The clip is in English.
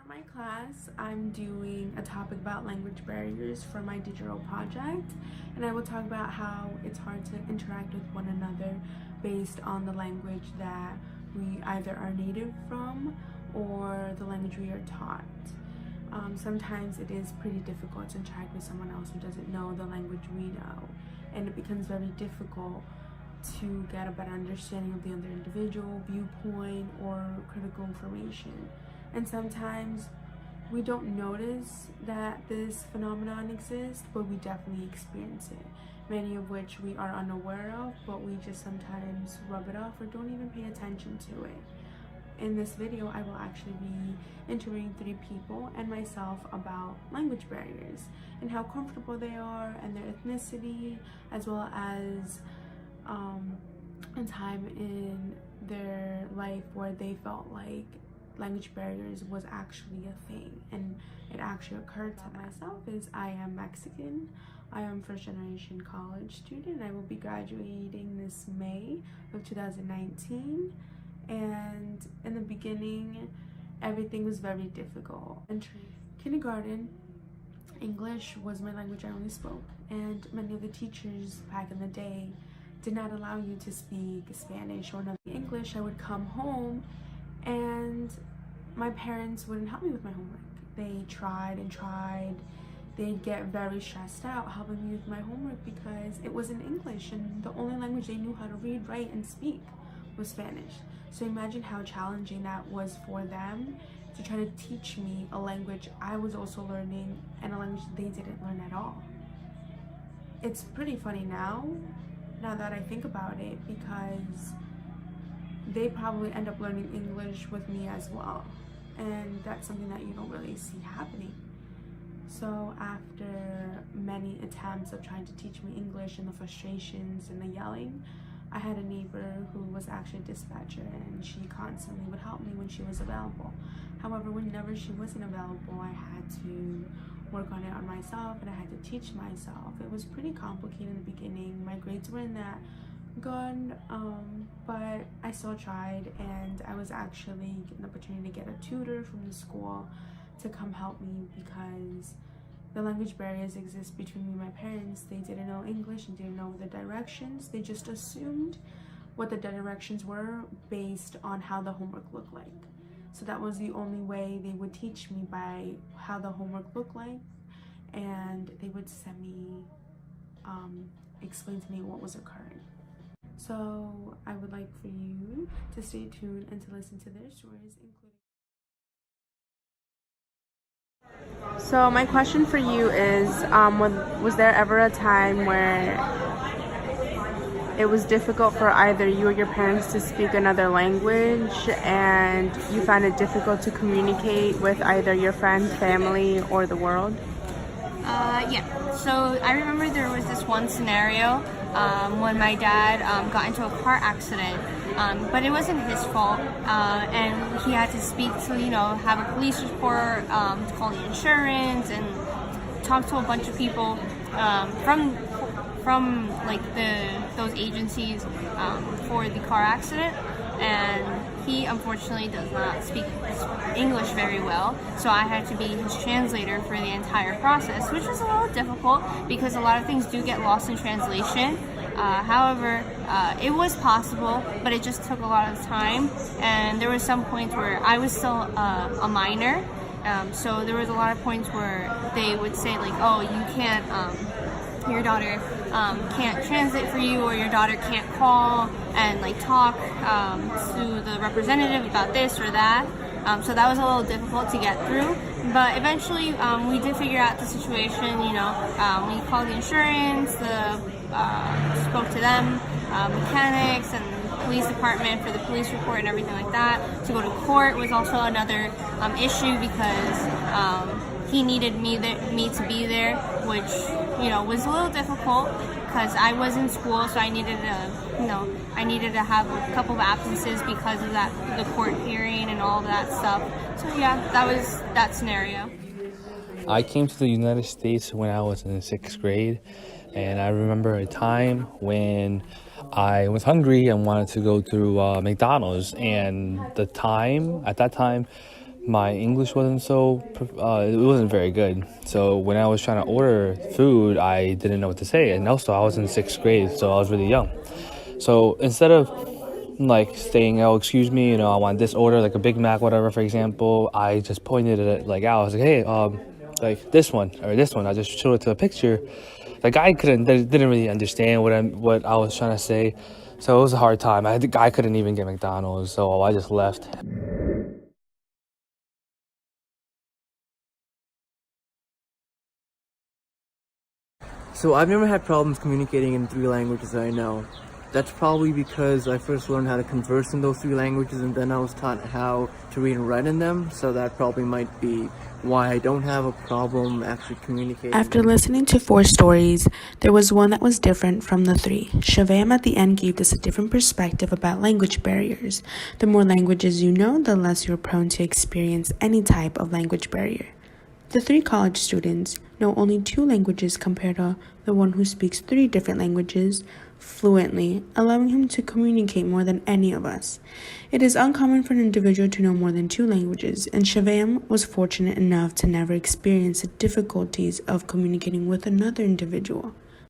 my class, I'm doing a topic about language barriers for my digital project, and I will talk about how it's hard to interact with one another based on the language that we either are native from or the language we are taught. Sometimes it is pretty difficult to interact with someone else who doesn't know the language we know, and it becomes very difficult to get a better understanding of the other individual, viewpoint, or critical information. And sometimes we don't notice that this phenomenon exists, but we definitely experience it, many of which we are unaware of, but we just sometimes rub it off or don't even pay attention to it. In this video, I will actually be interviewing 3 people and myself about language barriers and how comfortable they are and their ethnicity, as well as a time in their life where they felt like language barriers was actually a thing and it actually occurred to myself. Is I am Mexican. I am first generation college student. I will be graduating this May of 2019, and in the beginning everything was very difficult. Entering kindergarten, English was my language I only spoke, and many of the teachers back in the day did not allow you to speak Spanish or another English. I would come home and my parents wouldn't help me with my homework. They tried and tried. They'd get very stressed out helping me with my homework because it was in English and the only language they knew how to read, write, and speak was Spanish. So imagine how challenging that was for them to try to teach me a language I was also learning and a language they didn't learn at all. It's pretty funny now that I think about it, because they probably end up learning English with me as well, and that's something that you don't really see happening. So after many attempts of trying to teach me English and the frustrations and the yelling, I had a neighbor who was actually a dispatcher, and she constantly would help me when she was available. However, whenever she wasn't available, I had to work on it on myself, and I had to teach myself. It was pretty complicated in the beginning. My grades weren't that good, but I still tried, and I was actually getting the opportunity to get a tutor from the school to come help me because the language barriers exist between me and my parents. They didn't know English and didn't know the directions. They just assumed what the directions were based on how the homework looked like. So that was the only way they would teach me, by how the homework looked like, and they would send me, explain to me what was occurring. So I would like for you to stay tuned and to listen to their stories, including. So my question for you is, was there ever a time where it was difficult for either you or your parents to speak another language, and you found it difficult to communicate with either your friends, family, or the world? Yeah. So I remember there was this one scenario when my dad got into a car accident, but it wasn't his fault, and he had to speak to, have a police report, to call the insurance, and talk to a bunch of people from like those agencies for the car accident, and he unfortunately does not speak English very well, so I had to be his translator for the entire process, which was a little difficult because a lot of things do get lost in translation. However, it was possible, but it just took a lot of time, and there were some points where I was still a minor, so there was a lot of points where they would say like, oh, you can't, your daughter can't translate for you, or your daughter can't call and like talk to the representative about this or that. So that was a little difficult to get through, but eventually we did figure out the situation. We called the insurance, spoke to them, mechanics and police department for the police report and everything like that. To go to court was also another issue because he needed me to be there, which was a little difficult because I was in school, so I needed to have a couple of absences because of the court hearing and all that stuff. So yeah, that was that scenario. I came to the United States when I was in 6th grade, and I remember a time when I was hungry and wanted to go through McDonald's, and at that time my English wasn't it wasn't very good. So when I was trying to order food, I didn't know what to say. And also, I was in 6th grade, so I was really young. So instead of like saying, "Oh, excuse me, I want this order, like a Big Mac, whatever," for example, I just pointed it like out. I was like, "Hey, like this one or this one." I just showed it to a picture. The guy didn't really understand what I was trying to say, so it was a hard time. The guy couldn't even get McDonald's, so I just left. So I've never had problems communicating in 3 languages that I know. That's probably because I first learned how to converse in those 3 languages, and then I was taught how to read and write in them, so that probably might be why I don't have a problem actually communicating. After listening to 4 stories, there was one that was different from the 3. Shavam at the end gave us a different perspective about language barriers. The more languages you know, the less you're prone to experience any type of language barrier. The 3 college students know only 2 languages compared to the one who speaks 3 different languages fluently, allowing him to communicate more than any of us. It is uncommon for an individual to know more than 2 languages, and Shavam was fortunate enough to never experience the difficulties of communicating with another individual.